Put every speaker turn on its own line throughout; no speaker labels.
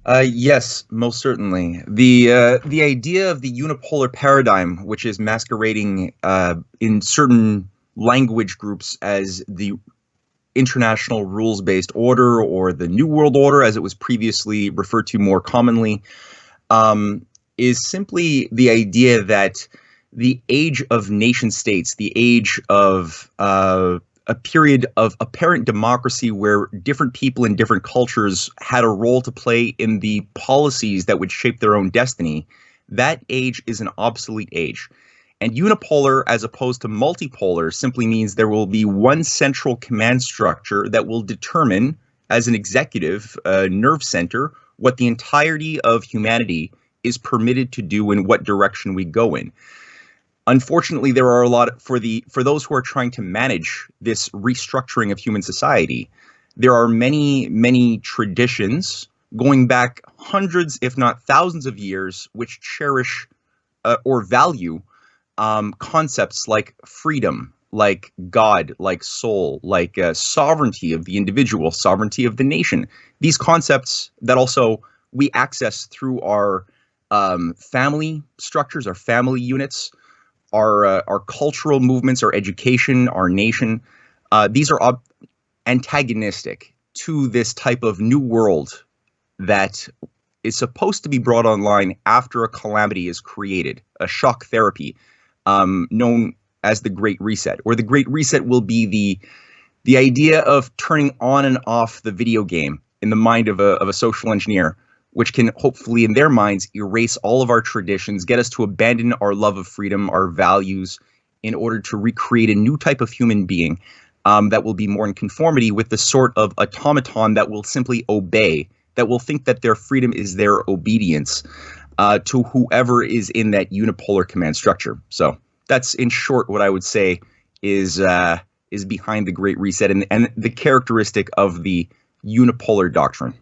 Yes, most certainly. The idea of the unipolar paradigm, which is masquerading in certain language groups as the international rules-based order or the New World Order, as it was previously referred to more commonly, is simply the idea that the age of nation states, the age of a period of apparent democracy where different people in different cultures had a role to play in the policies that would shape their own destiny, that age is an obsolete age. And unipolar, as opposed to multipolar, simply means there will be one central command structure that will determine, as an executive nerve center, what the entirety of humanity is permitted to do and what direction we go in. Unfortunately, there are a lot for those who are trying to manage this restructuring of human society. There are many traditions going back hundreds, if not thousands of years, which cherish or value concepts like freedom, like God, like soul, like sovereignty of the individual, sovereignty of the nation. These concepts that also we access through our family structures, our family units, our cultural movements, our education, our nation. These are antagonistic to this type of new world that is supposed to be brought online after a calamity is created, a shock therapy known as the Great Reset, or the Great Reset will be the idea of turning on and off the video game in the mind of a social engineer, which can hopefully, in their minds, erase all of our traditions, get us to abandon our love of freedom, our values, in order to recreate a new type of human being that will be more in conformity with the sort of automaton that will simply obey, that will think that their freedom is their obedience to whoever is in that unipolar command structure. So that's, in short, what I would say is behind the Great Reset and the characteristic of the unipolar doctrine.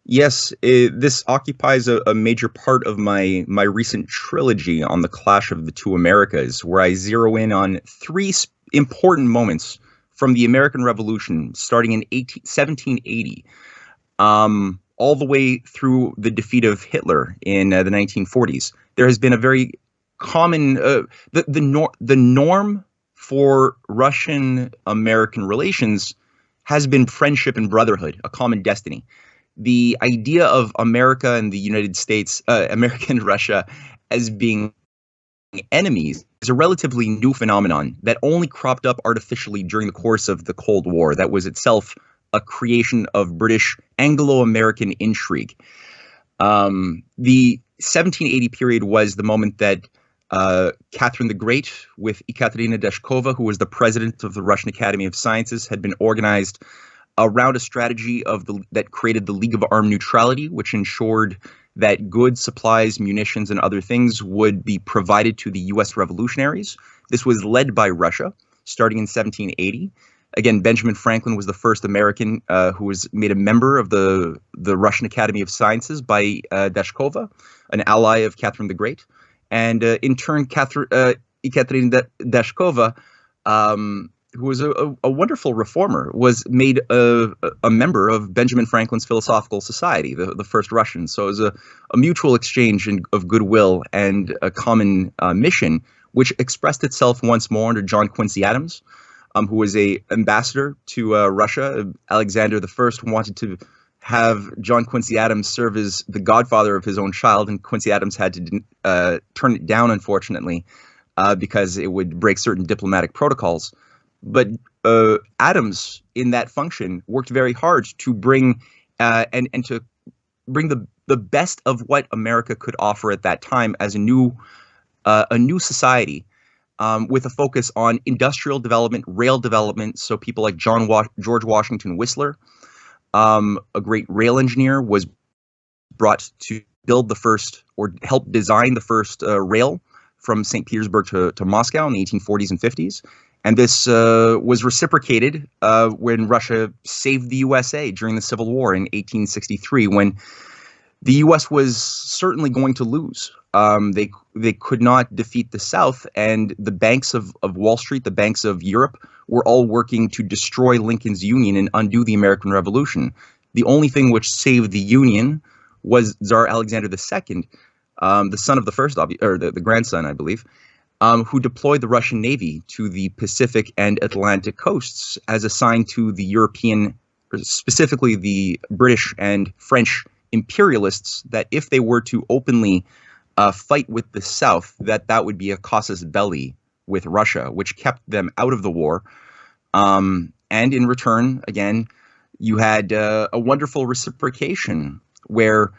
Yes, this occupies a major part of my recent trilogy on the clash of the two Americas, where I zero in on three important moments from the American Revolution, starting in 1780, all the way through the defeat of Hitler in the 1940s. There has been a very common the norm for Russian American relations has been friendship and brotherhood, a common destiny. The idea of America and the United States, America and Russia, as being enemies is a relatively new phenomenon that only cropped up artificially during the course of the Cold War. That was itself a creation of British Anglo-American intrigue. The 1780 period was the moment that Catherine the Great, with Ekaterina Deshkova, who was the president of the Russian Academy of Sciences, had been organized around a strategy that created the League of Armed Neutrality, which ensured that goods, supplies, munitions, and other things would be provided to the U.S. revolutionaries. This was led by Russia, starting in 1780. Again, Benjamin Franklin was the first American who was made a member of the Russian Academy of Sciences by Deshkova, an ally of Catherine the Great. And in turn, Ekaterina Deshkova, who was a wonderful reformer, was made a member of Benjamin Franklin's Philosophical Society, the first Russian. So it was a mutual exchange of goodwill and a common mission, which expressed itself once more under John Quincy Adams, who was an ambassador to Russia. Alexander I wanted to have John Quincy Adams serve as the godfather of his own child, and Quincy Adams had to turn it down, unfortunately, because it would break certain diplomatic protocols. But Adams, in that function, worked very hard to bring and to bring the best of what America could offer at that time as a new society, with a focus on industrial development, rail development. So people like George Washington Whistler, a great rail engineer, was brought to build the first or help design the first rail from St. Petersburg to Moscow in the 1840s and 50s. And this was reciprocated when Russia saved the USA during the Civil War in 1863, when the U.S. was certainly going to lose. They could not defeat the South, and the banks of Wall Street, the banks of Europe, were all working to destroy Lincoln's Union and undo the American Revolution. The only thing which saved the Union was Tsar Alexander II, the son of the first, or the grandson, I believe, who deployed the Russian Navy to the Pacific and Atlantic coasts as a sign to the European, or specifically the British and French imperialists, that if they were to openly fight with the South, that would be a casus belli with Russia, which kept them out of the war. And in return, again, you had a wonderful reciprocation where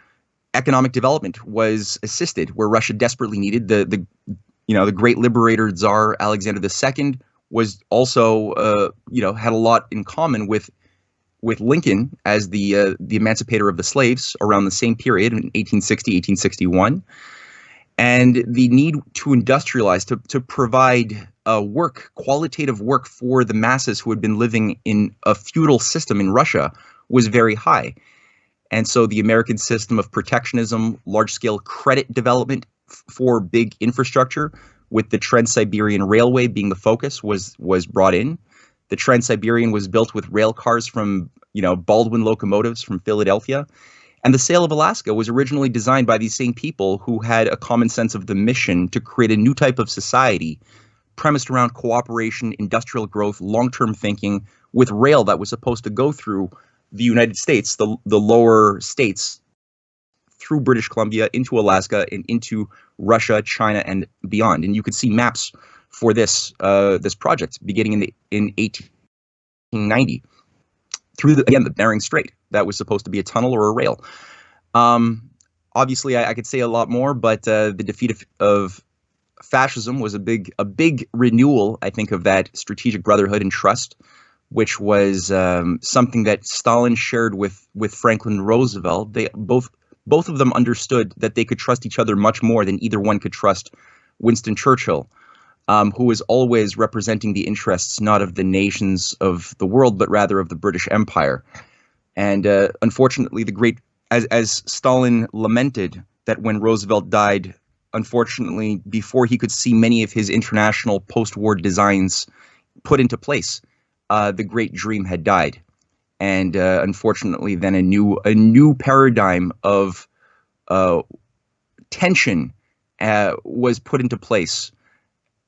economic development was assisted, where Russia desperately needed. The great liberator Tsar Alexander II was also had a lot in common with Lincoln as the emancipator of the slaves around the same period in 1860, 1861. And the need to industrialize, to provide work, qualitative work for the masses who had been living in a feudal system in Russia was very high. And so the American system of protectionism, large-scale credit development for big infrastructure, with the Trans-Siberian Railway being the focus, was brought in. The Trans-Siberian was built with rail cars from, Baldwin locomotives from Philadelphia. And the sale of Alaska was originally designed by these same people who had a common sense of the mission to create a new type of society premised around cooperation, industrial growth, long-term thinking, with rail that was supposed to go through the United States, the lower states, through British Columbia, into Alaska, and into Russia, China, and beyond. And you could see maps for this project beginning in 1890 through the Bering Strait. That was supposed to be a tunnel or a rail. Obviously, I could say a lot more, but the defeat of fascism was a big renewal, I think, of that strategic brotherhood and trust, which was something that Stalin shared with Franklin Roosevelt. They both of them understood that they could trust each other much more than either one could trust Winston Churchill, who was always representing the interests not of the nations of the world, but rather of the British Empire. And unfortunately, as Stalin lamented that when Roosevelt died, unfortunately, before he could see many of his international post-war designs put into place, the great dream had died. And unfortunately, then a new paradigm of tension was put into place.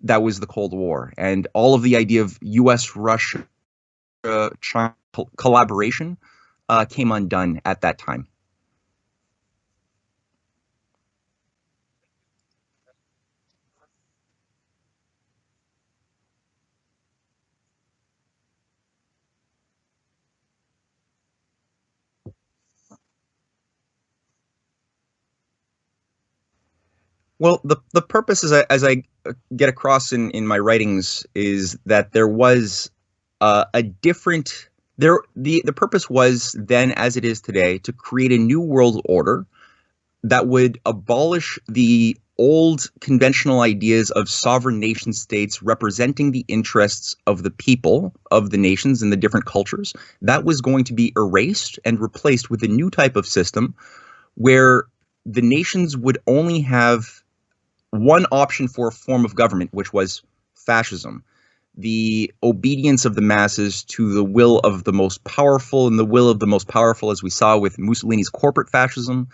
That was the Cold War, and all of the idea of U.S.-Russia China collaboration came undone at that time. Well, the purpose, as I get across in my writings, is that there was a different there. The purpose was then, as it is today, to create a new world order that would abolish the old conventional ideas of sovereign nation states representing the interests of the people of the nations and the different cultures. That was going to be erased and replaced with a new type of system where the nations would only have one option for a form of government, which was fascism, the obedience of the masses to the will of the most powerful, and the will of the most powerful, as we saw with Mussolini's corporate fascism,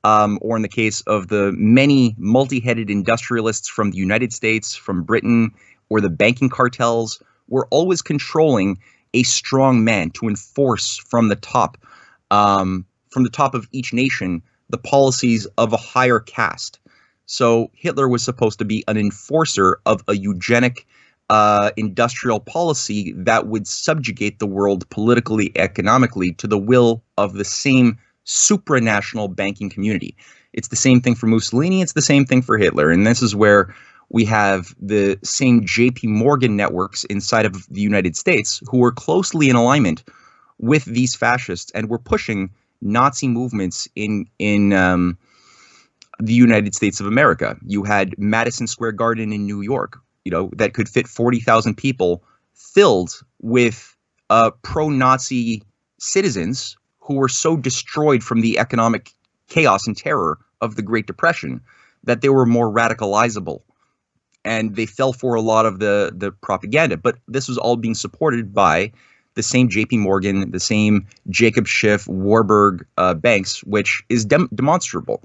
or in the case of the many multi-headed industrialists from the United States, from Britain, or the banking cartels, were always controlling a strong man to enforce from the top of each nation, the policies of a higher caste. So Hitler was supposed to be an enforcer of a eugenic industrial policy that would subjugate the world politically, economically, to the will of the same supranational banking community. It's the same thing for Mussolini. It's the same thing for Hitler. And this is where we have the same JP Morgan networks inside of the United States who were closely in alignment with these fascists and were pushing Nazi movements in the United States of America. You had Madison Square Garden in New York, that could fit 40,000 people, filled with pro-Nazi citizens who were so destroyed from the economic chaos and terror of the Great Depression, that they were more radicalizable. And they fell for a lot of the propaganda. But this was all being supported by the same J.P. Morgan, the same Jacob Schiff, Warburg banks, which is demonstrable.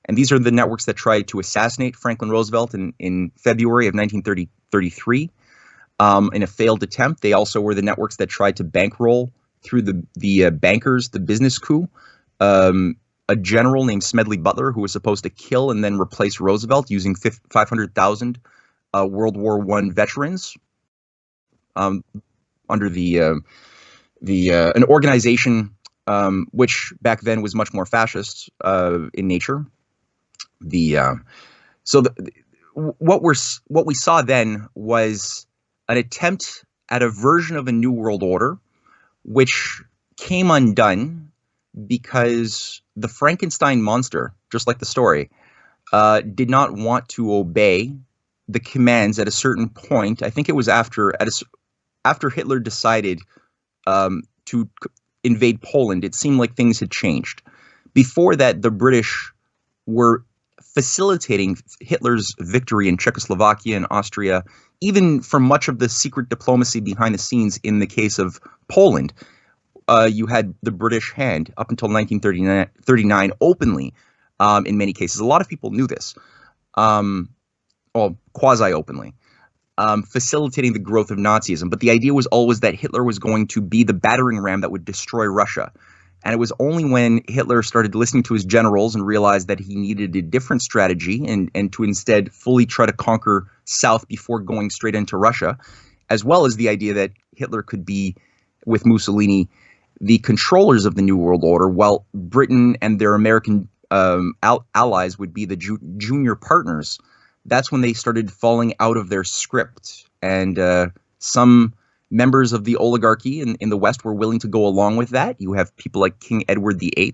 And these are the networks that tried to assassinate Franklin Roosevelt in February of 1933 in a failed attempt. They also were the networks that tried to bankroll through the bankers, the business coup, a general named Smedley Butler, who was supposed to kill and then replace Roosevelt using 500,000 World War I veterans under an organization which back then was much more fascist in nature. What we saw then was an attempt at a version of a new world order, which came undone because the Frankenstein monster, just like the story, did not want to obey the commands at a certain point. I think it was after Hitler decided to invade Poland. It seemed like things had changed. Before that, the British were facilitating Hitler's victory in Czechoslovakia and Austria, even for much of the secret diplomacy behind the scenes. In the case of Poland, you had the British hand up until 1939 openly, in many cases. A lot of people knew this, well, quasi-openly, facilitating the growth of Nazism. But the idea was always that Hitler was going to be the battering ram that would destroy Russia. And it was only when Hitler started listening to his generals and realized that he needed a different strategy and to instead fully try to conquer South before going straight into Russia, as well as the idea that Hitler could be, with Mussolini, the controllers of the New World Order, while Britain and their American allies would be the junior partners. That's when they started falling out of their script. And some members of the oligarchy in the West were willing to go along with that. You have people like King Edward VIII,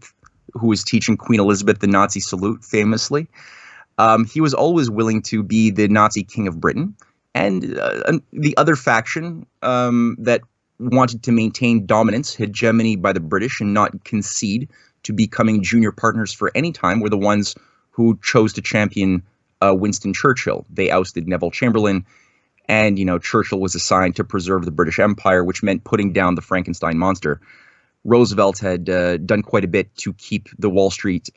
who was teaching Queen Elizabeth the Nazi salute famously. He was always willing to be the Nazi king of Britain. And the other faction that wanted to maintain dominance, hegemony by the British, and not concede to becoming junior partners for any time were the ones who chose to champion Winston Churchill. They ousted Neville Chamberlain, and Churchill was assigned to preserve the British Empire, which meant putting down the Frankenstein monster. Roosevelt had done quite a bit to keep the Wall Street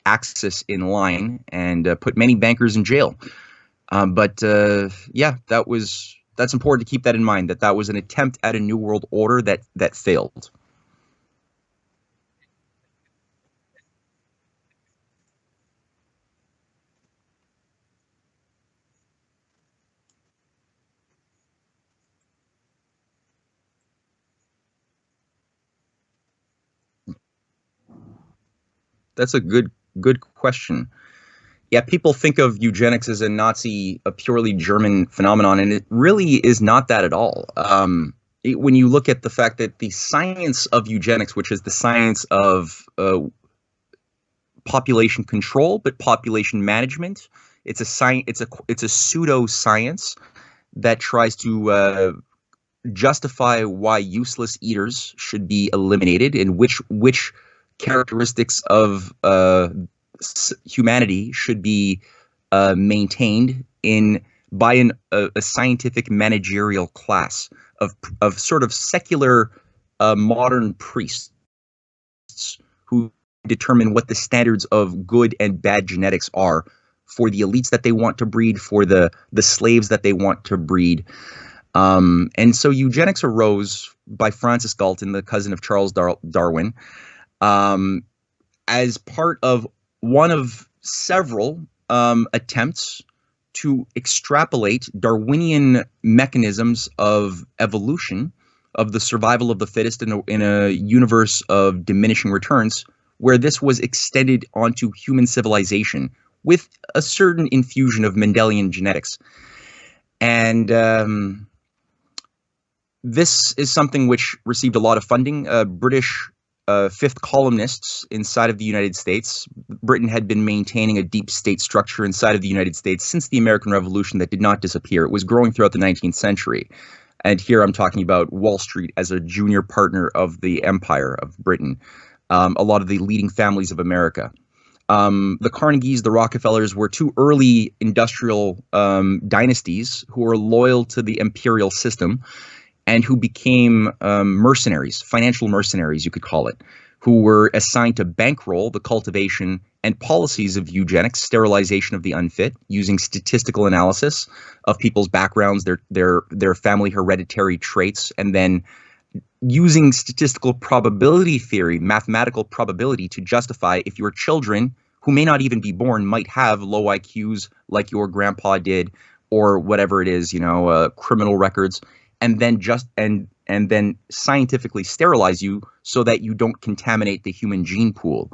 axis in line and put many bankers in jail. Yeah, that's important to keep that in mind, that was an attempt at a new world order that failed. That's a good question. Yeah, people think of eugenics as a purely German phenomenon, and it really is not that at all. When you look at the fact that the science of eugenics, which is the science of population control but population management, it's a pseudo science that tries to justify why useless eaters should be eliminated and which characteristics of humanity should be maintained by a scientific managerial class of sort of secular modern priests who determine what the standards of good and bad genetics are for the elites that they want to breed, for the slaves that they want to breed. And so eugenics arose by Francis Galton, the cousin of Charles Darwin, as part of one of several attempts to extrapolate Darwinian mechanisms of evolution, of the survival of the fittest in a universe of diminishing returns, where this was extended onto human civilization with a certain infusion of Mendelian genetics. And this is something which received a lot of funding. British fifth columnists inside of the United States. Britain had been maintaining a deep state structure inside of the United States since the American Revolution that did not disappear. It was growing throughout the 19th century. And here I'm talking about Wall Street as a junior partner of the empire of Britain. A lot of the leading families of America. The Carnegies, the Rockefellers were two early industrial dynasties who were loyal to the imperial system and who became mercenaries, financial mercenaries, you could call it, who were assigned to bankroll the cultivation and policies of eugenics, sterilization of the unfit, using statistical analysis of people's backgrounds, their family hereditary traits, and then using statistical probability theory, mathematical probability, to justify if your children, who may not even be born, might have low IQs like your grandpa did, or whatever it is, criminal records, and then scientifically sterilize you so that you don't contaminate the human gene pool.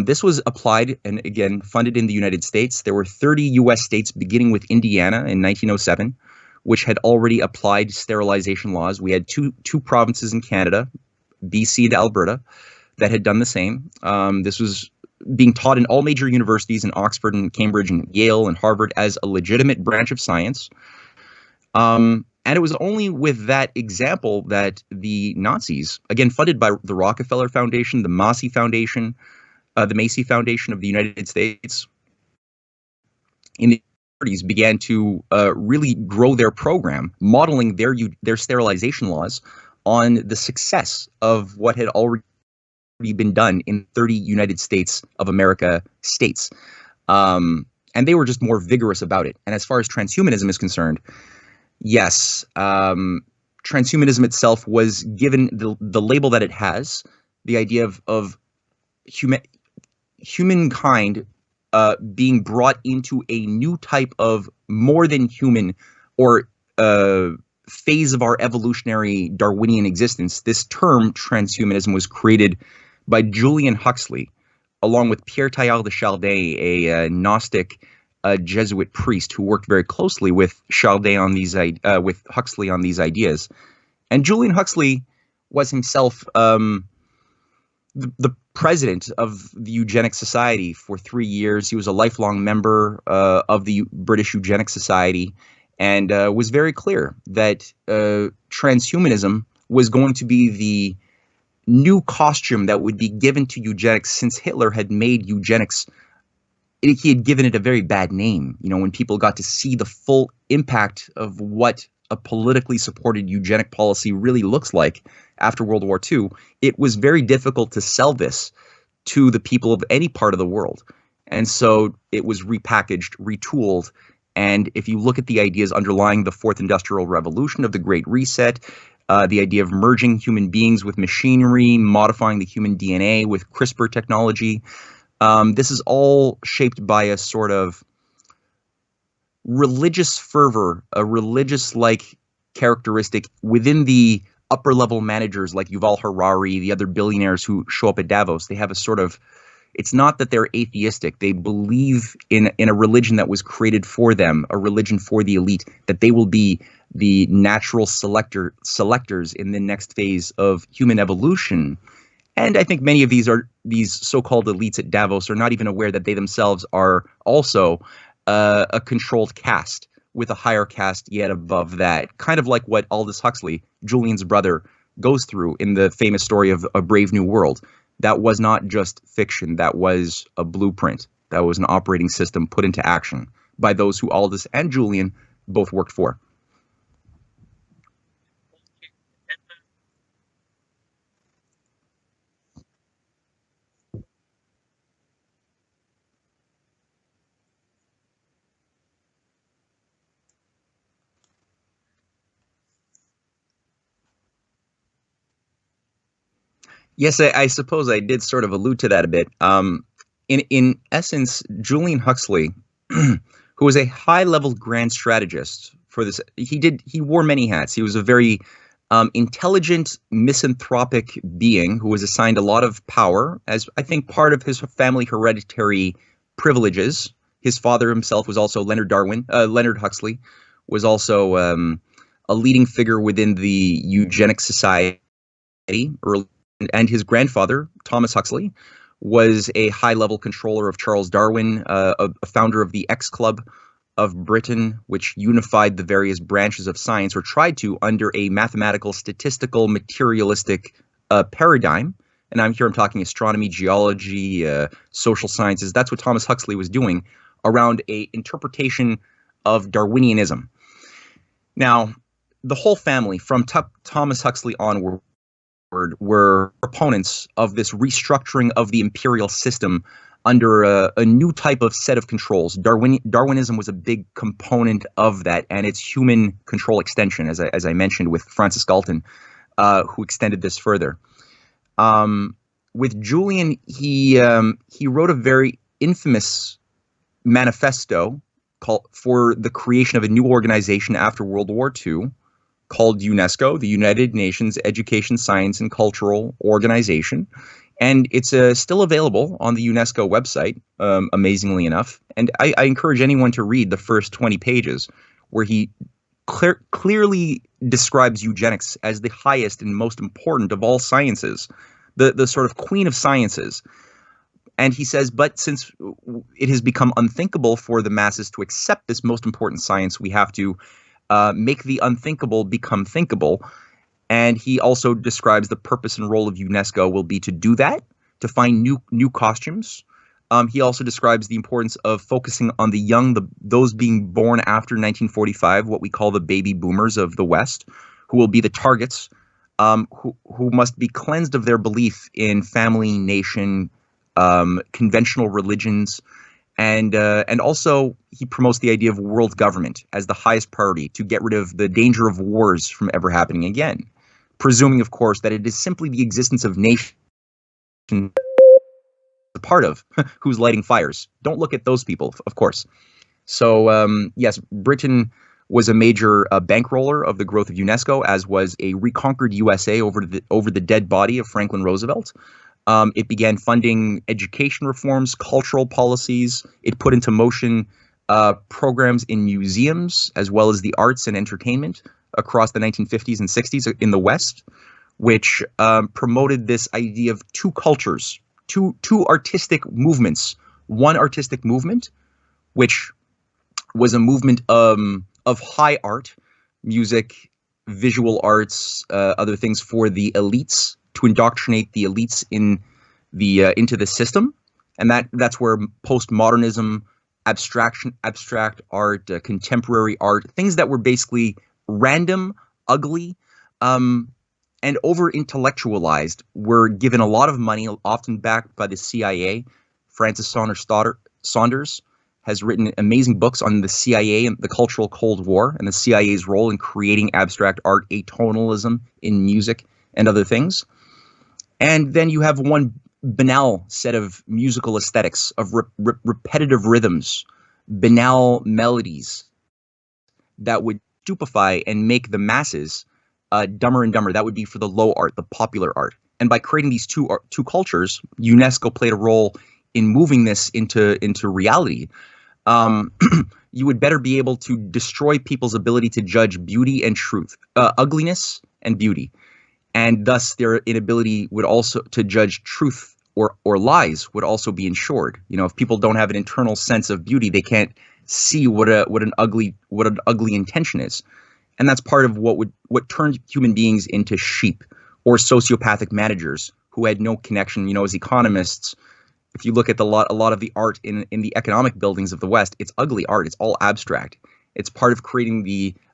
This was applied and, again, funded in the United States. There were 30 U.S. states, beginning with Indiana in 1907, which had already applied sterilization laws. We had two provinces in Canada, BC and Alberta, that had done the same. This was being taught in all major universities in Oxford and Cambridge and Yale and Harvard as a legitimate branch of science. And it was only with that example that the Nazis, again funded by the Rockefeller Foundation, the Massey Foundation, the Macy Foundation of the United States, in the 30s began to really grow their program, modeling their sterilization laws on the success of what had already been done in 30 United States of America states. And they were just more vigorous about it. And as far as transhumanism is concerned, yes, transhumanism itself was given the label that it has, the idea of humankind being brought into a new type of more than human or phase of our evolutionary Darwinian existence. This term transhumanism was created by Julian Huxley, along with Pierre Teilhard de Chardin, a Gnostic Jesuit priest who worked very closely with Chardin on these with Huxley on these ideas. And Julian Huxley was himself the president of the Eugenics Society for 3 years. He was a lifelong member of the British Eugenics Society, and was very clear that transhumanism was going to be the new costume that would be given to eugenics, since Hitler had made eugenics, he had given it a very bad name. When people got to see the full impact of what a politically supported eugenic policy really looks like after World War II, it was very difficult to sell this to the people of any part of the world. And so it was repackaged, retooled. And if you look at the ideas underlying the Fourth Industrial Revolution of the Great Reset, the idea of merging human beings with machinery, modifying the human DNA with CRISPR technology, this is all shaped by a sort of religious fervor, a religious-like characteristic within the upper-level managers like Yuval Harari, the other billionaires who show up at Davos. They have a sort of, it's not that they're atheistic. They believe in a religion that was created for them, a religion for the elite, that they will be the natural selectors in the next phase of human evolution. And I think many of these so-called elites at Davos are not even aware that they themselves are also a controlled caste with a higher caste yet above that. Kind of like what Aldous Huxley, Julian's brother, goes through in the famous story of A Brave New World. That was not just fiction. That was a blueprint. That was an operating system put into action by those who Aldous and Julian both worked for. Yes, I suppose I did sort of allude to that a bit. In essence, Julian Huxley, who was a high-level grand strategist for this, he wore many hats. He was a very intelligent, misanthropic being who was assigned a lot of power as, I think, part of his family hereditary privileges. His father himself was also Leonard Huxley, was also a leading figure within the Eugenics Society early. And his grandfather, Thomas Huxley, was a high-level controller of Charles Darwin, a founder of the X Club of Britain, which unified the various branches of science, or tried to, under a mathematical, statistical, materialistic paradigm, and I'm talking astronomy, geology, social sciences. That's what Thomas Huxley was doing around a interpretation of Darwinianism. Now, the whole family, from Thomas Huxley onward, were proponents of this restructuring of the imperial system under a new type of set of controls. Darwinism was a big component of that, and its human control extension, as I mentioned with Francis Galton, who extended this further. With Julian, he wrote a very infamous manifesto for the creation of a new organization after World War II called UNESCO, the United Nations Education, Science, and Cultural Organization. And it's still available on the UNESCO website, amazingly enough. And I encourage anyone to read the first 20 pages, where he clearly describes eugenics as the highest and most important of all sciences, the sort of queen of sciences. And he says, but since it has become unthinkable for the masses to accept this most important science, we have to make the unthinkable become thinkable. And he also describes the purpose and role of UNESCO will be to do that, to find new costumes. He also describes the importance of focusing on the young, those being born after 1945, what we call the baby boomers of the West, who will be the targets, who must be cleansed of their belief in family, nation, conventional religions. And also he promotes the idea of world government as the highest priority to get rid of the danger of wars from ever happening again, presuming, of course, that it is simply the existence of nation a part of who's lighting fires. Don't look at those people, of course. So yes, Britain was a major bankroller of the growth of UNESCO, as was a reconquered USA over the dead body of Franklin Roosevelt. It began funding education reforms, cultural policies. It put into motion programs in museums as well as the arts and entertainment across the 1950s and 60s in the West, which promoted this idea of two cultures, two artistic movements. One artistic movement, which was a movement of high art, music, visual arts, other things for the elites, to indoctrinate the elites into the system. And that's where postmodernism, abstract art, contemporary art, things that were basically random, ugly, and over-intellectualized, were given a lot of money, often backed by the CIA. Francis Saunders has written amazing books on the CIA and the Cultural Cold War and the CIA's role in creating abstract art, atonalism in music, and other things. And then you have one banal set of musical aesthetics of repetitive rhythms, banal melodies that would stupefy and make the masses dumber and dumber. That would be for the low art, the popular art. And by creating these two cultures, UNESCO played a role in moving this into reality. You would better be able to destroy people's ability to judge beauty and truth, ugliness and beauty. And thus their inability would also to judge truth or lies would also be ensured. You know, if people don't have an internal sense of beauty, they can't see what an ugly intention is. And that's part of what turned human beings into sheep or sociopathic managers who had no connection. You know, as economists, if you look at a lot of the art in the economic buildings of the West, it's ugly art. It's all abstract. It's part of creating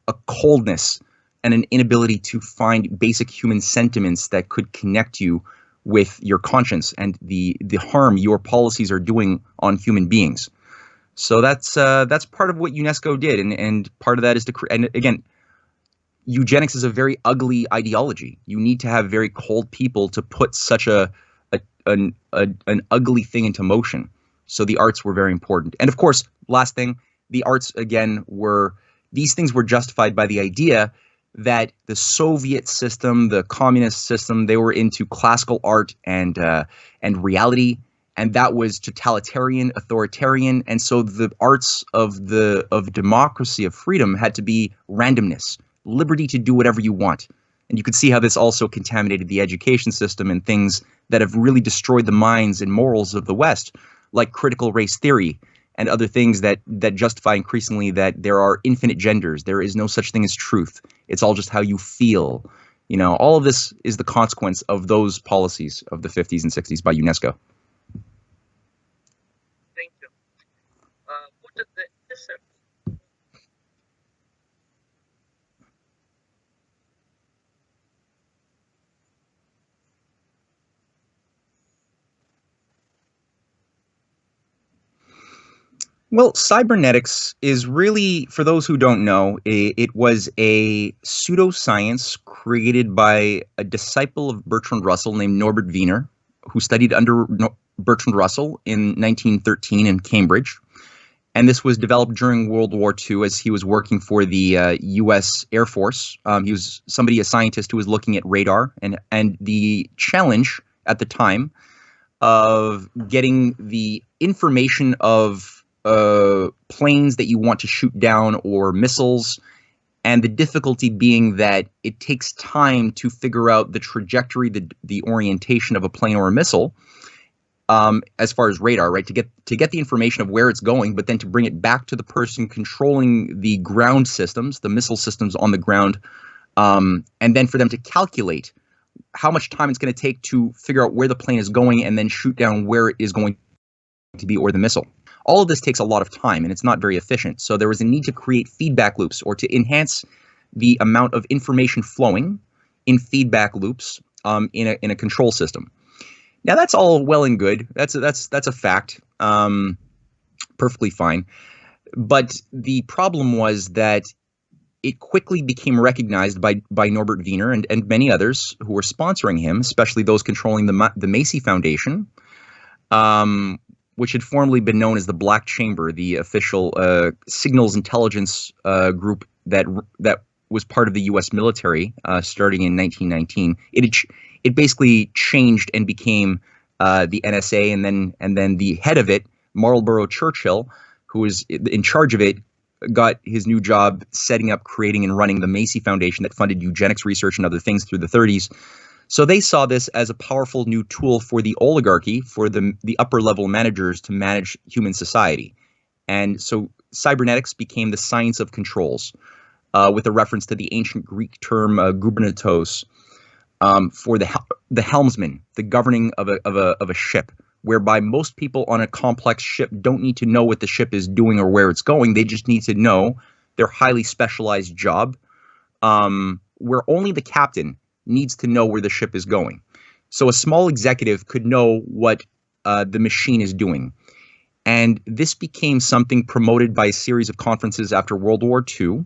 a coldness and an inability to find basic human sentiments that could connect you with your conscience and the harm your policies are doing on human beings. So that's part of what UNESCO did, and part of that is to create. And again, eugenics is a very ugly ideology. You need to have very cold people to put such an ugly thing into motion. So the arts were very important. And of course, last thing, the arts again these things were justified by the idea that the Soviet system, the communist system, they were into classical art and reality, and that was totalitarian, authoritarian, and so the arts of democracy, of freedom, had to be randomness, liberty to do whatever you want. And you could see how this also contaminated the education system and things that have really destroyed the minds and morals of the West, like critical race theory and other things that justify increasingly that there are infinite genders. There is no such thing as truth. It's all just how you feel. All of this is the consequence of those policies of the 50s and 60s by UNESCO.
Thank you. What is the essence?
Well, cybernetics is really, for those who don't know, it was a pseudoscience created by a disciple of Bertrand Russell named Norbert Wiener, who studied under Bertrand Russell in 1913 in Cambridge. And this was developed during World War II as he was working for the U.S. Air Force. He was a scientist who was looking at radar. And the challenge at the time of getting the information of planes that you want to shoot down or missiles, and the difficulty being that it takes time to figure out the trajectory, the orientation of a plane or a missile, as far as radar, right? To get the information of where it's going, but then to bring it back to the person controlling the ground systems, the missile systems on the ground, and then for them to calculate how much time it's going to take to figure out where the plane is going and then shoot down where it is going to be, or the missile. All of this takes a lot of time, and it's not very efficient. So there was a need to create feedback loops, or to enhance the amount of information flowing in feedback loops in a control system. Now that's all well and good. That's a fact, perfectly fine. But the problem was that it quickly became recognized by Norbert Wiener and many others who were sponsoring him, especially those controlling the Macy Foundation, which had formerly been known as the Black Chamber, the official signals intelligence group that was part of the U.S. military starting in 1919. It basically changed and became the NSA, and then the head of it, Marlborough Churchill, who was in charge of it, got his new job setting up, creating, and running the Macy Foundation that funded eugenics research and other things through the 30s. So they saw this as a powerful new tool for the oligarchy, for the upper level managers to manage human society. And so cybernetics became the science of controls, with a reference to the ancient Greek term gubernatos, for the helmsman, the governing of a ship, whereby most people on a complex ship don't need to know what the ship is doing or where it's going. They just need to know their highly specialized job, where only the captain needs to know where the ship is going. So a small executive could know what the machine is doing. And this became something promoted by a series of conferences after World War II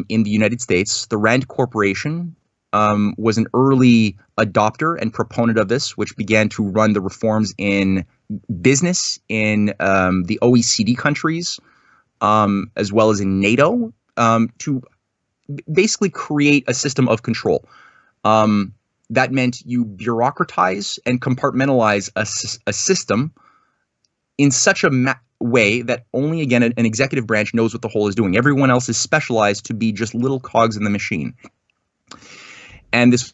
in the United States. The Rand Corporation was an early adopter and proponent of this, which began to run the reforms in business in the OECD countries, as well as in NATO, to basically create a system of control. That meant you bureaucratize and compartmentalize a system in such a way that only, again, an executive branch knows what the whole is doing. Everyone else is specialized to be just little cogs in the machine. And this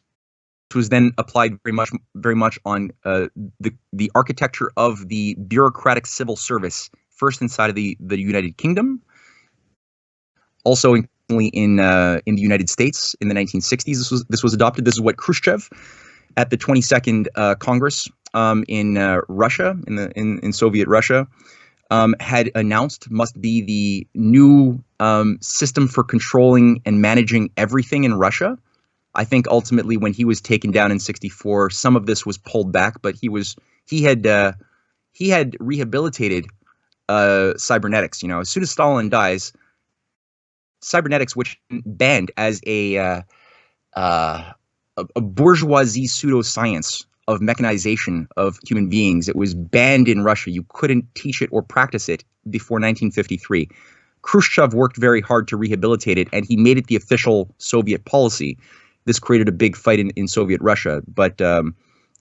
was then applied very much on the architecture of the bureaucratic civil service, first inside of the United Kingdom, also in the United States in the 1960s. This was adopted. This is what Khrushchev, at the 22nd Congress in Russia, in Soviet Russia, had announced must be the new system for controlling and managing everything in Russia. I think ultimately, when he was taken down in '64, some of this was pulled back, but he had rehabilitated cybernetics. As soon as Stalin dies, cybernetics, which banned as a bourgeoisie pseudoscience of mechanization of human beings, it was banned in Russia. You couldn't teach it or practice it before 1953. Khrushchev worked very hard to rehabilitate it, and he made it the official Soviet policy. This created a big fight in Soviet Russia, but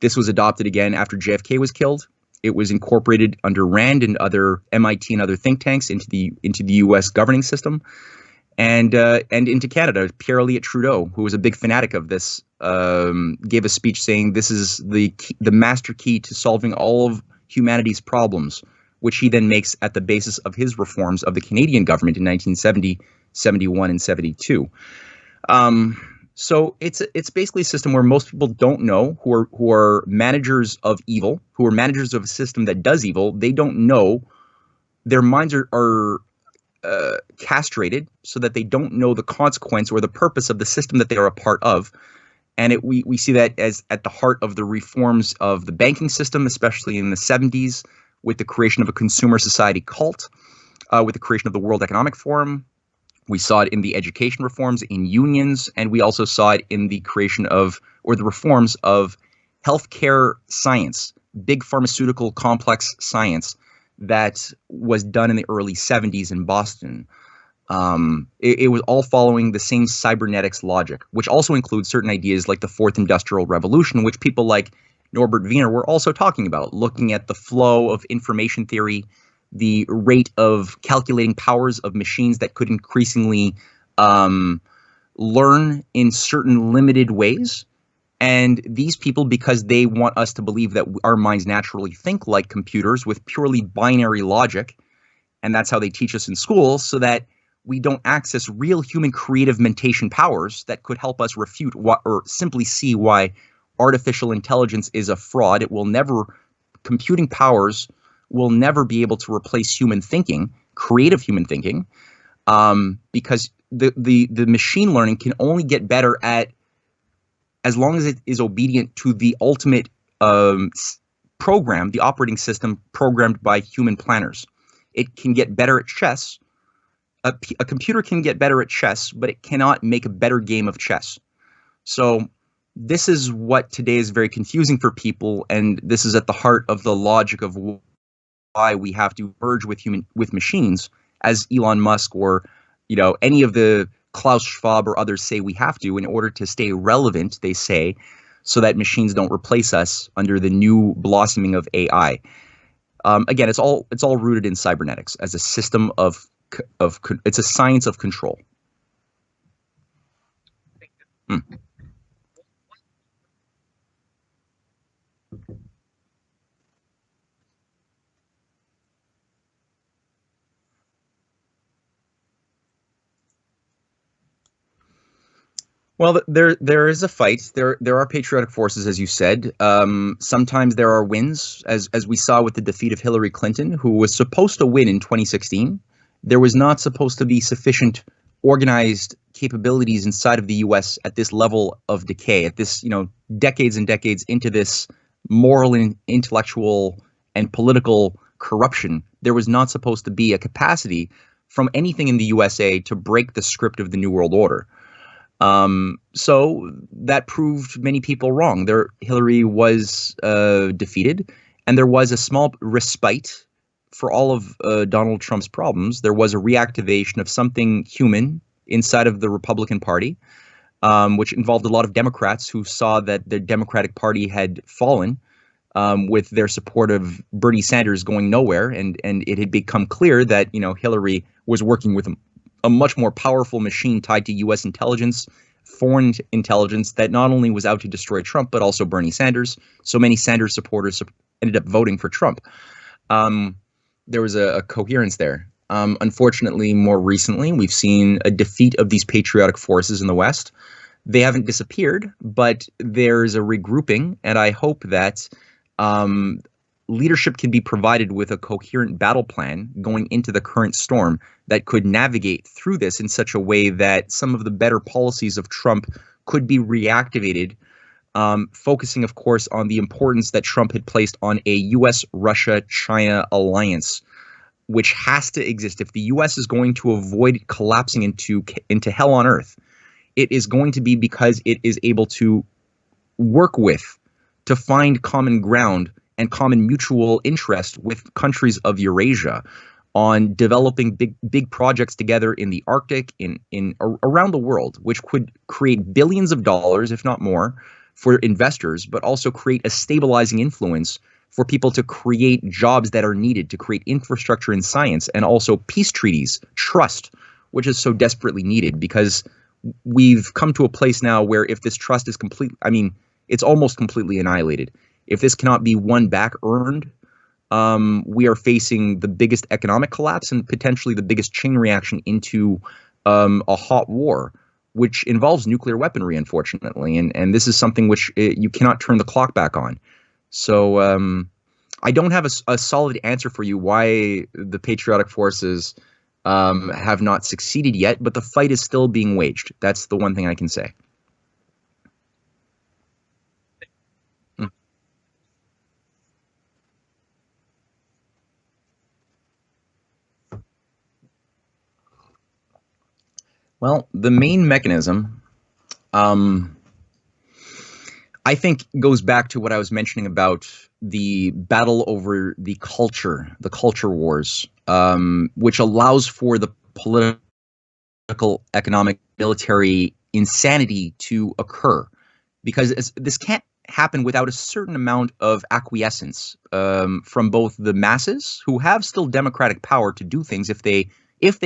this was adopted again after JFK was killed. It was incorporated under Rand and other MIT and other think tanks into the U.S. governing system, and into Canada. Pierre Elliott Trudeau, who was a big fanatic of this, gave a speech saying this is the master key to solving all of humanity's problems, which he then makes at the basis of his reforms of the Canadian government in 1970, 71, and 72. So it's basically a system where most people don't know, who are managers of evil, who are managers of a system that does evil. They don't know. Their minds are castrated so that they don't know the consequence or the purpose of the system that they are a part of. And we see that as at the heart of the reforms of the banking system, especially in the 70s, with the creation of a consumer society cult, with the creation of the World Economic Forum. We saw it in the education reforms in unions, and we also saw it in the creation of, or the reforms of, healthcare science, big pharmaceutical complex science that was done in the early 70s in Boston. It was all following the same cybernetics logic, which also includes certain ideas like the Fourth Industrial Revolution, which people like Norbert Wiener were also talking about, looking at the flow of information theory, the rate of calculating powers of machines that could increasingly learn in certain limited ways. And these people, because they want us to believe that our minds naturally think like computers with purely binary logic, and that's how they teach us in school, so that we don't access real human creative mentation powers that could help us refute or simply see why artificial intelligence is a fraud. It will never, computing powers will never be able to replace human thinking, creative human thinking, because the machine learning can only get better at, as long as it is obedient to the ultimate program, the operating system programmed by human planners. It can get better at chess. A computer can get better at chess, but it cannot make a better game of chess. So this is what today is very confusing for people, and this is at the heart of the logic of why we have to merge with machines, as Elon Musk or any of the Klaus Schwab or others say we have to, in order to stay relevant, they say, so that machines don't replace us under the new blossoming of AI. Again, it's all rooted in cybernetics as a system of it's a science of control. Hmm. Well, there is a fight. There are patriotic forces, as you said. Sometimes there are wins, as we saw with the defeat of Hillary Clinton, who was supposed to win in 2016. There was not supposed to be sufficient organized capabilities inside of the U.S. at this level of decay, at this decades and decades into this moral and intellectual and political corruption. There was not supposed to be a capacity from anything in the USA to break the script of the New World Order. So that proved many people wrong. Hillary was defeated, and there was a small respite for all of Donald Trump's problems. There was a reactivation of something human inside of the Republican Party, which involved a lot of Democrats who saw that the Democratic Party had fallen with their support of Bernie Sanders going nowhere, and it had become clear that Hillary was working with a much more powerful machine tied to U.S. intelligence, foreign intelligence, that not only was out to destroy Trump, but also Bernie Sanders. So many Sanders supporters ended up voting for Trump. There was a coherence there. Unfortunately, more recently, we've seen a defeat of these patriotic forces in the West. They haven't disappeared, but there's a regrouping, and I hope that leadership can be provided with a coherent battle plan going into the current storm that could navigate through this in such a way that some of the better policies of Trump could be reactivated, focusing, of course, on the importance that Trump had placed on a U.S.-Russia-China alliance, which has to exist. If the U.S. is going to avoid collapsing into hell on earth, it is going to be because it is able to work with, to find common ground and common mutual interest with countries of Eurasia on developing big projects together in the Arctic, in around the world, which could create billions of dollars, if not more, for investors, but also create a stabilizing influence for people to create jobs that are needed, to create infrastructure in science, and also peace treaties, trust, which is so desperately needed, because we've come to a place now where if this trust is complete, it's almost completely annihilated. If this cannot be won back, earned, we are facing the biggest economic collapse and potentially the biggest chain reaction into a hot war which involves nuclear weaponry, unfortunately. And this is something which you cannot turn the clock back on. So I don't have a solid answer for you why the patriotic forces have not succeeded yet, but the fight is still being waged. That's the one thing I can say. Well, the main mechanism, I think, goes back to what I was mentioning about the battle over the culture wars, which allows for the political, economic, military insanity to occur, because this can't happen without a certain amount of acquiescence from both the masses, who have still democratic power to do things if they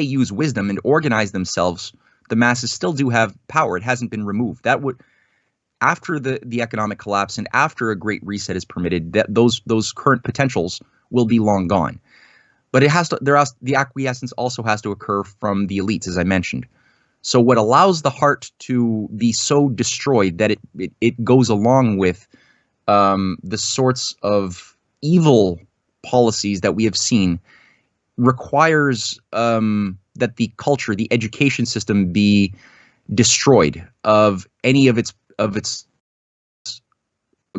use wisdom and organize themselves. The masses still do have power. It hasn't been removed. That would, after the economic collapse and after a great reset is permitted, that those current potentials will be long gone. But the acquiescence also has to occur from the elites, as I mentioned. So what allows the heart to be so destroyed that it goes along with the sorts of evil policies that we have seen requires that the culture, the education system, be destroyed of any of its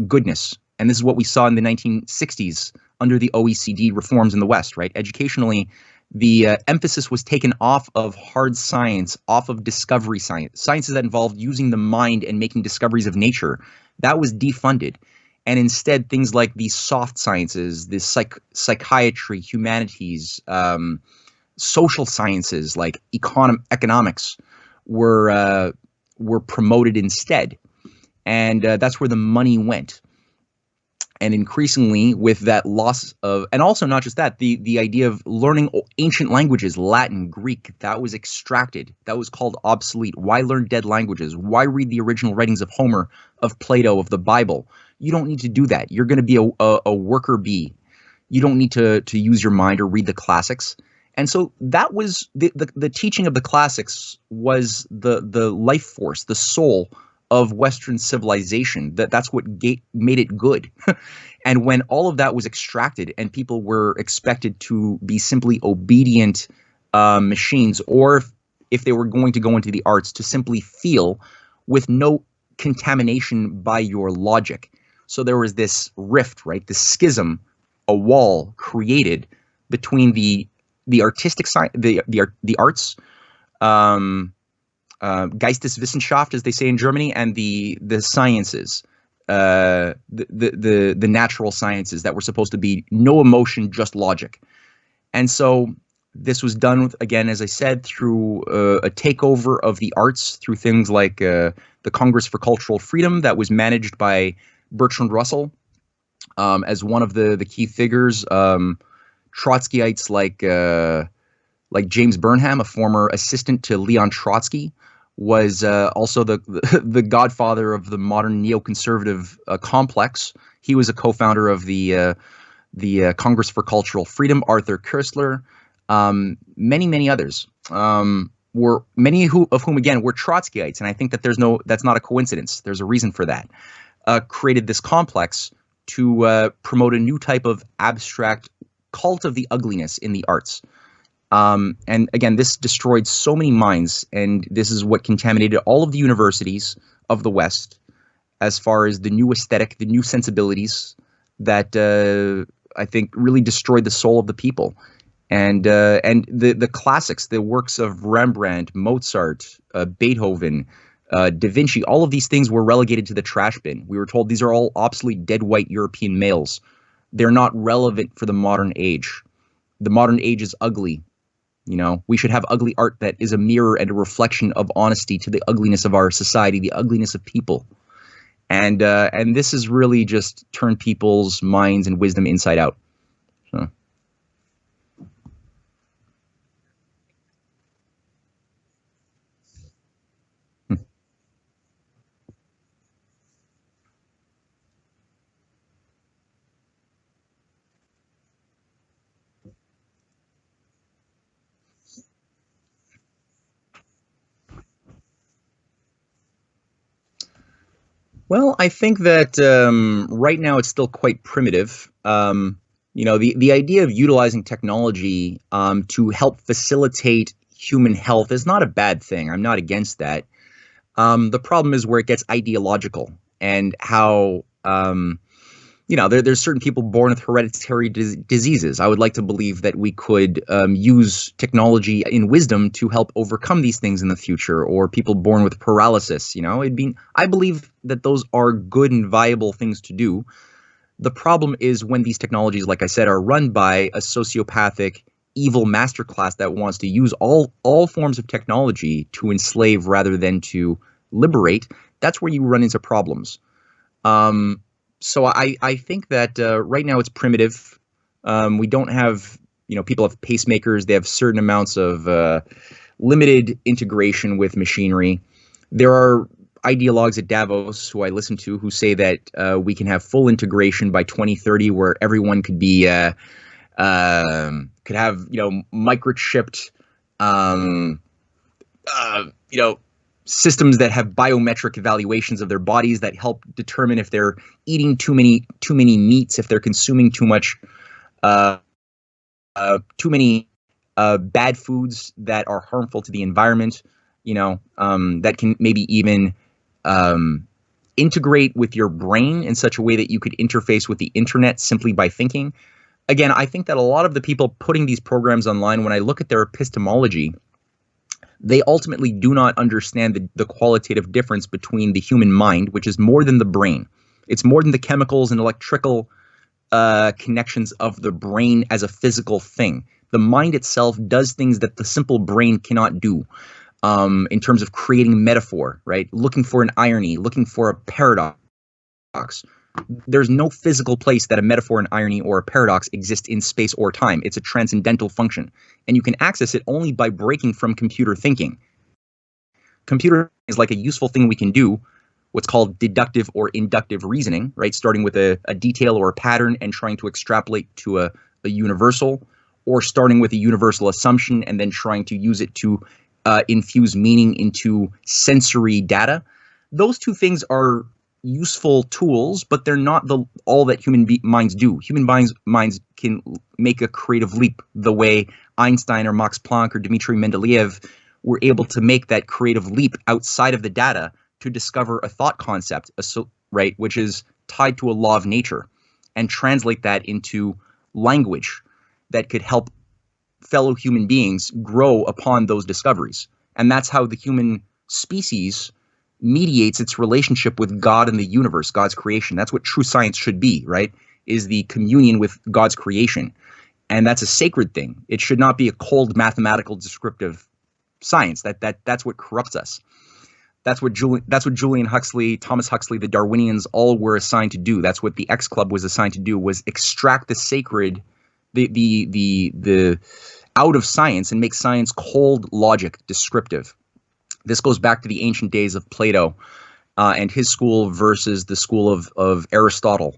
goodness. And this is what we saw in the 1960s under the OECD reforms in the West, right? Educationally, the emphasis was taken off of hard science, off of discovery science, sciences that involved using the mind and making discoveries of nature. That was defunded. And instead, things like the soft sciences, the psychiatry, humanities, social sciences like economics were promoted instead. And that's where the money went. And increasingly, with that loss of, and also not just that, the idea of learning ancient languages, Latin, Greek, that was extracted. That was called obsolete. Why learn dead languages? Why read the original writings of Homer, of Plato, of the Bible? You don't need to do that. You're going to be a worker bee. You don't need to use your mind or read the classics. And so that was the teaching of the classics was the life force, the soul of Western civilization. That's what made it good. And when all of that was extracted and people were expected to be simply obedient machines, or if they were going to go into the arts, to simply feel with no contamination by your logic. So there was this rift, right? This schism, a wall created between the artistic side, the arts, Geisteswissenschaft, as they say in Germany, and the sciences, the natural sciences that were supposed to be no emotion, just logic. And so this was done, again, as I said, through a takeover of the arts, through things like the Congress for Cultural Freedom that was managed by Bertrand Russell as one of the key figures. Trotskyites like James Burnham, a former assistant to Leon Trotsky, was also the godfather of the modern neoconservative complex. He was a co-founder of the Congress for Cultural Freedom. Arthur Koestler, many others, were many of whom again were Trotskyites, and I think that that's not a coincidence. There's a reason for that. Created this complex to promote a new type of abstract cult of the ugliness in the arts. And again, this destroyed so many minds, and this is what contaminated all of the universities of the West as far as the new aesthetic, the new sensibilities that I think really destroyed the soul of the people. And the classics, the works of Rembrandt, Mozart, Beethoven, Da Vinci, all of these things were relegated to the trash bin. We were told these are all obsolete, dead white European males. They're not relevant for the modern age. The modern age is ugly. You know, we should have ugly art that is a mirror and a reflection of honesty to the ugliness of our society, the ugliness of people. And this has really just turned people's minds and wisdom inside out. So. Well, I think that right now it's still quite primitive. The idea of utilizing technology to help facilitate human health is not a bad thing. I'm not against that. The problem is where it gets ideological and how, there's certain people born with hereditary diseases. I would like to believe that we could use technology in wisdom to help overcome these things in the future, or people born with paralysis. I believe that those are good and viable things to do. The problem is when these technologies, like I said, are run by a sociopathic, evil masterclass that wants to use all forms of technology to enslave rather than to liberate. That's where you run into problems. So I think that right now it's primitive. We don't have, people have pacemakers. They have certain amounts of limited integration with machinery. There are ideologues at Davos who I listen to who say that we can have full integration by 2030, where everyone could be could have microchipped systems that have biometric evaluations of their bodies that help determine if they're eating too many meats, if they're consuming too many bad foods that are harmful to the environment. That can maybe even integrate with your brain in such a way that you could interface with the internet simply by thinking. Again, I think that a lot of the people putting these programs online, when I look at their epistemology, they ultimately do not understand the qualitative difference between the human mind, which is more than the brain. It's more than the chemicals and electrical connections of the brain as a physical thing. The mind itself does things that the simple brain cannot do, in terms of creating metaphor, right? Looking for an irony, looking for a paradox. There's no physical place that a metaphor, an irony, or a paradox exists in space or time. It's a transcendental function, and you can access it only by breaking from computer thinking. Computer is like a useful thing we can do, what's called deductive or inductive reasoning, right? Starting with a detail or a pattern and trying to extrapolate to a universal, or starting with a universal assumption and then trying to use it to infuse meaning into sensory data. Those two things are useful tools, but they're not all that human minds do. Human minds can make a creative leap the way Einstein or Max Planck or Dmitry Mendeleev were able to make that creative leap outside of the data to discover a thought concept, right, which is tied to a law of nature, and translate that into language that could help fellow human beings grow upon those discoveries. And that's how the human species mediates its relationship with God and the universe, God's creation. That's what true science should be, right? Is the communion with God's creation. And that's a sacred thing. It should not be a cold mathematical descriptive science. That's what corrupts us. That's what Julian Huxley, Thomas Huxley, the Darwinians all were assigned to do. That's what the X Club was assigned to do, was extract the sacred, the out of science and make science cold logic descriptive. This goes back to the ancient days of Plato and his school versus the school of Aristotle,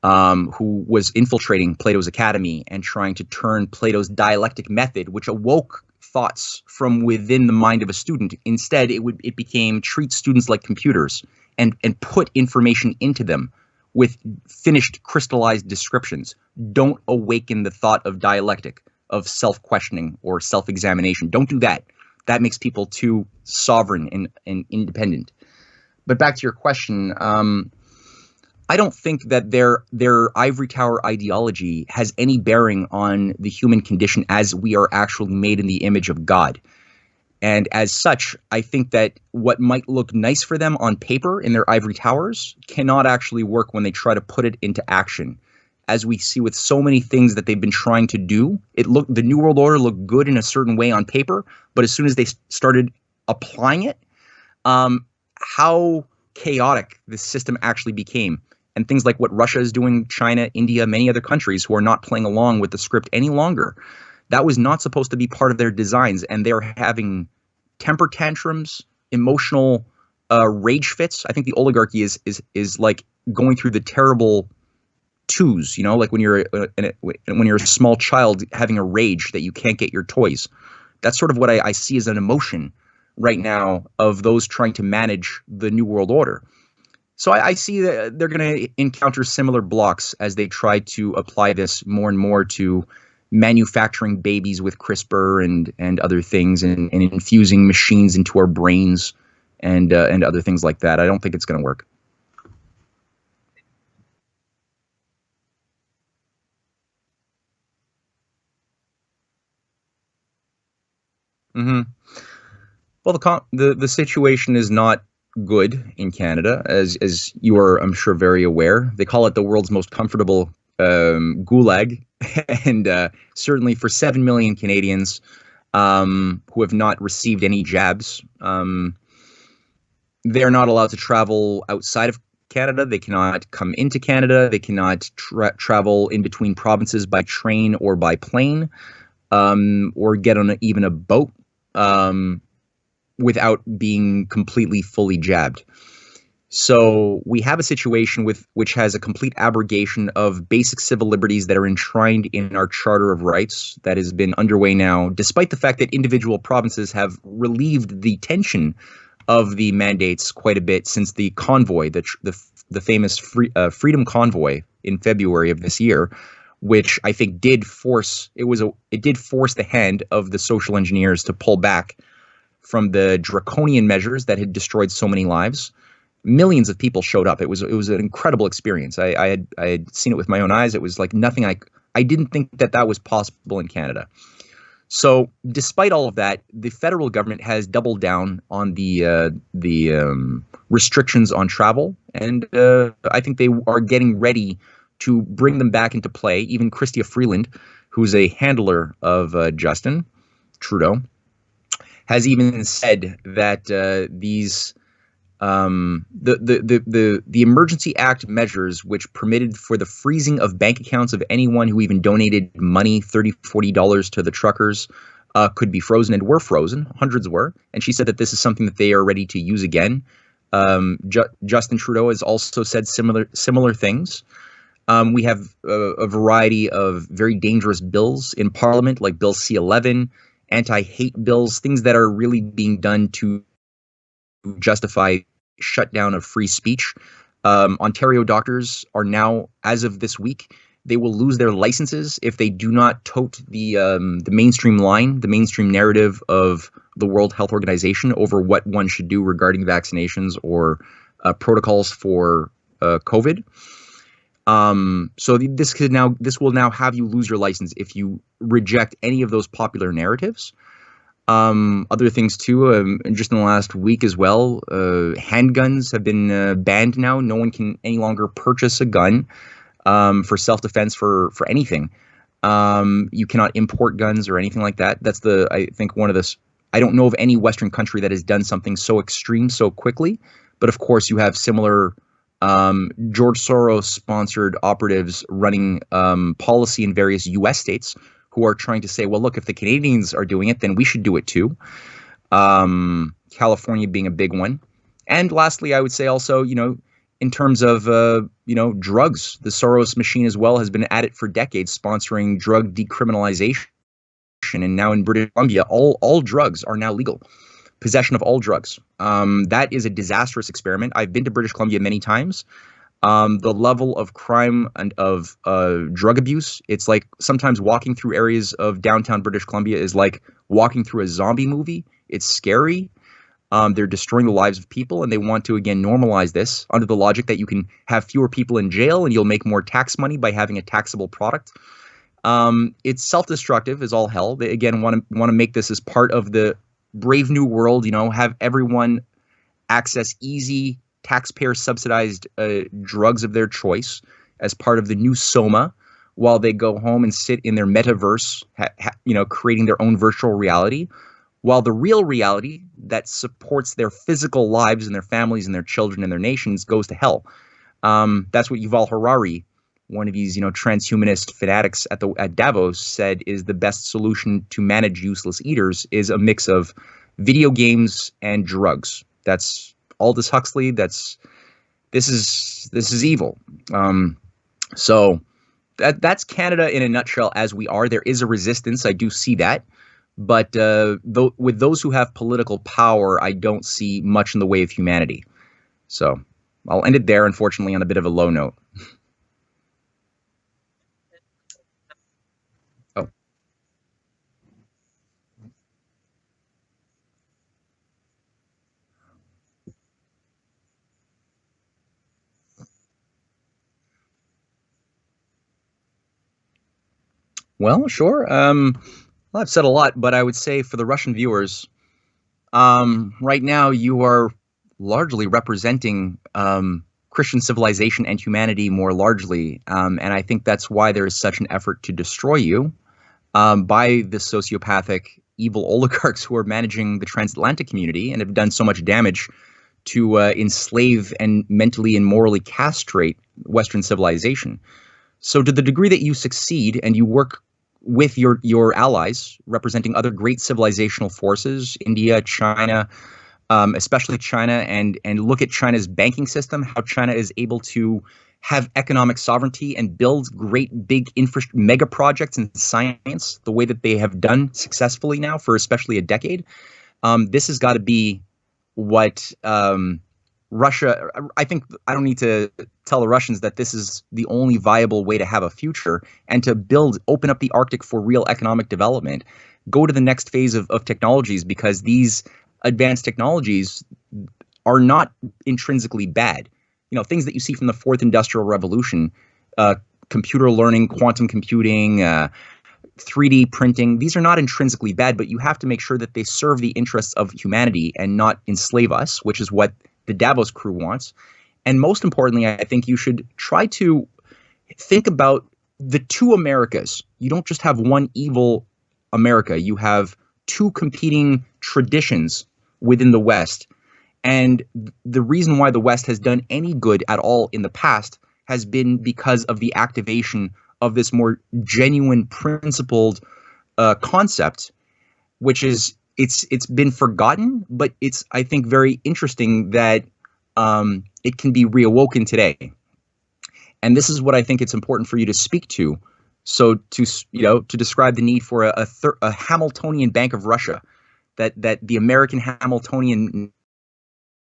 who was infiltrating Plato's academy and trying to turn Plato's dialectic method, which awoke thoughts from within the mind of a student. Instead, it became treat students like computers and put information into them with finished crystallized descriptions. Don't awaken the thought of dialectic, of self-questioning or self-examination. Don't do that. That makes people too sovereign and independent. But back to your question, I don't think that their ivory tower ideology has any bearing on the human condition as we are actually made in the image of God. And as such, I think that what might look nice for them on paper in their ivory towers cannot actually work when they try to put it into action. As we see with so many things that they've been trying to do, the New World Order looked good in a certain way on paper, but as soon as they started applying it, how chaotic this system actually became. And things like what Russia is doing, China, India, many other countries who are not playing along with the script any longer. That was not supposed to be part of their designs, and they're having temper tantrums, emotional rage fits. I think the oligarchy is like going through the terrible twos, like when you're a small child having a rage that you can't get your toys. That's sort of what I see as an emotion right now of those trying to manage the New World Order. So I see that they're going to encounter similar blocks as they try to apply this more and more to manufacturing babies with CRISPR and other things, and infusing machines into our brains and other things like that. I don't think it's going to work. Hmm. Well, the situation is not good in Canada, as you are, I'm sure, very aware. They call it the world's most comfortable gulag, and certainly for 7 million Canadians who have not received any jabs, they're not allowed to travel outside of Canada. They cannot come into Canada. They cannot travel in between provinces by train or by plane, or get on even a boat. Without being completely fully jabbed. So we have a situation which has a complete abrogation of basic civil liberties that are enshrined in our Charter of Rights that has been underway now, despite the fact that individual provinces have relieved the tension of the mandates quite a bit since the convoy, the famous Freedom Convoy in February of this year, which I think did force the hand of the social engineers to pull back from the draconian measures that had destroyed so many lives. Millions of people showed up. It was an incredible experience. I had seen it with my own eyes. It was like nothing I didn't think that was possible in Canada. So despite all of that, the federal government has doubled down on the restrictions on travel, and I think they are getting ready to bring them back into play. Even Chrystia Freeland, who's a handler of Justin Trudeau, has even said that the Emergency Act measures, which permitted for the freezing of bank accounts of anyone who even donated money, $30, $40 to the truckers, could be frozen, and were frozen. Hundreds were. And she said that this is something that they are ready to use again. Justin Trudeau has also said similar things. We have a variety of very dangerous bills in Parliament, like Bill C-11, anti-hate bills, things that are really being done to justify shutdown of free speech. Ontario doctors are now, as of this week, they will lose their licenses if they do not tote the mainstream line, the mainstream narrative of the World Health Organization over what one should do regarding vaccinations or protocols for COVID. So this will now have you lose your license if you reject any of those popular narratives. Other things too, just in the last week as well, handguns have been banned now. No one can any longer purchase a gun for self-defense for anything. You cannot import guns or anything like that. That's I think one of the, I don't know of any Western country that has done something so extreme so quickly, but of course you have similar George Soros-sponsored operatives running policy in various U.S. states who are trying to say, well, look, if the Canadians are doing it, then we should do it too. California being a big one. And lastly, I would say also, in terms of, drugs, the Soros machine as well has been at it for decades, sponsoring drug decriminalization. And now in British Columbia, all drugs are now legal. Possession of all drugs. That is a disastrous experiment. I've been to British Columbia many times. The level of crime and of drug abuse, it's like sometimes walking through areas of downtown British Columbia is like walking through a zombie movie. It's scary. They're destroying the lives of people, and they want to, again, normalize this under the logic that you can have fewer people in jail and you'll make more tax money by having a taxable product. It's self-destructive as all hell. They, again, want to make this as part of the Brave New World, have everyone access easy, taxpayer-subsidized drugs of their choice as part of the new Soma, while they go home and sit in their metaverse, creating their own virtual reality, while the real reality that supports their physical lives and their families and their children and their nations goes to hell. That's what Yuval Harari, one of these, transhumanist fanatics at Davos, said is the best solution to manage useless eaters is a mix of video games and drugs. That's Aldous Huxley. This is evil. So that's Canada in a nutshell as we are. There is a resistance. I do see that. But with those who have political power, I don't see much in the way of humanity. So I'll end it there, unfortunately, on a bit of a low note. Oh. Well, sure. Well, I've said a lot, but I would say for the Russian viewers, right now you are largely representing Christian civilization and humanity more largely, and I think that's why there is such an effort to destroy you by the sociopathic, evil oligarchs who are managing the transatlantic community and have done so much damage to enslave and mentally and morally castrate Western civilization. So, to the degree that you succeed and you work with your allies, representing other great civilizational forces, India, China, especially China, and look at China's banking system, how China is able to have economic sovereignty and build great big mega projects in science the way that they have done successfully now for especially a decade. This has got to be what Russia, I think I don't need to tell the Russians that this is the only viable way to have a future and to open up the Arctic for real economic development. Go to the next phase of technologies, because these advanced technologies are not intrinsically bad. You know, things that you see from the fourth industrial revolution, computer learning, quantum computing, 3D printing, these are not intrinsically bad, but you have to make sure that they serve the interests of humanity and not enslave us, which is what the Davos crew wants. And most importantly, I think you should try to think about the two Americas. You don't just have one evil America. You have two competing traditions within the West. And the reason why the West has done any good at all in the past has been because of the activation of this more genuine, principled concept, which is it's been forgotten, but it's, I think, very interesting that it can be reawoken today. And this is what I think it's important for you to speak to. So to describe the need for a Hamiltonian Bank of Russia, that the American Hamiltonian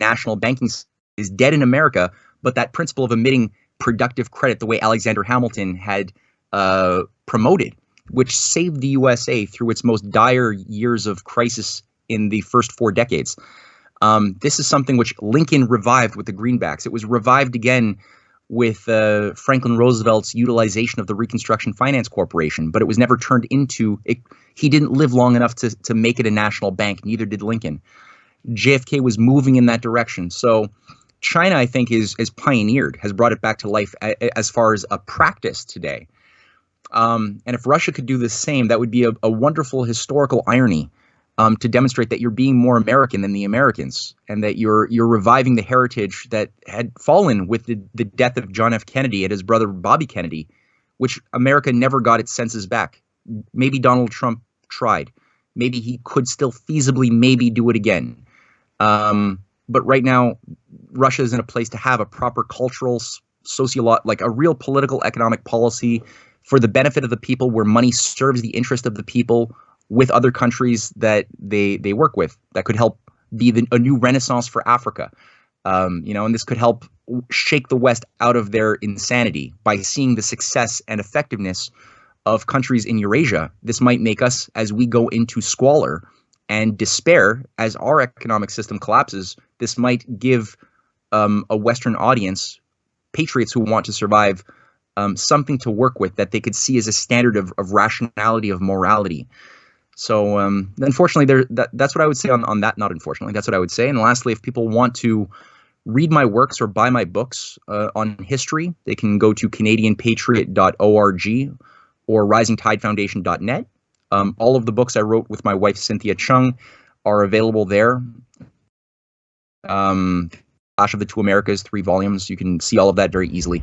national banking is dead in America, but that principle of emitting productive credit, the way Alexander Hamilton had promoted, which saved the USA through its most dire years of crisis in the first 4 decades. This is something which Lincoln revived with the greenbacks. It was revived again with Franklin Roosevelt's utilization of the Reconstruction Finance Corporation, but it was never turned into it. He didn't live long enough to make it a national bank. Neither did Lincoln. JFK was moving in that direction. So China, I think, is pioneered, has brought it back to life as far as a practice today. And if Russia could do the same, that would be a wonderful historical irony to demonstrate that you're being more American than the Americans, and that you're reviving the heritage that had fallen with the death of John F. Kennedy and his brother Bobby Kennedy, which America never got its senses back. Maybe Donald Trump tried. Maybe he could still feasibly maybe do it again. But right now, Russia is in a place to have a proper cultural, like a real political, economic policy for the benefit of the people, where money serves the interest of the people with other countries that they work with. That could help be a new renaissance for Africa. And this could help shake the West out of their insanity by seeing the success and effectiveness of countries in Eurasia. This might make us, as we go into squalor and despair, as our economic system collapses, this might give a Western audience, patriots who want to survive, something to work with that they could see as a standard of rationality, of morality. So unfortunately, that's what I would say on that. Not unfortunately, that's what I would say. And lastly, if people want to read my works or buy my books on history, they can go to canadianpatriot.org or risingtidefoundation.net. All of the books I wrote with my wife, Cynthia Chung, are available there. Clash of the Two Americas, 3 volumes. You can see all of that very easily.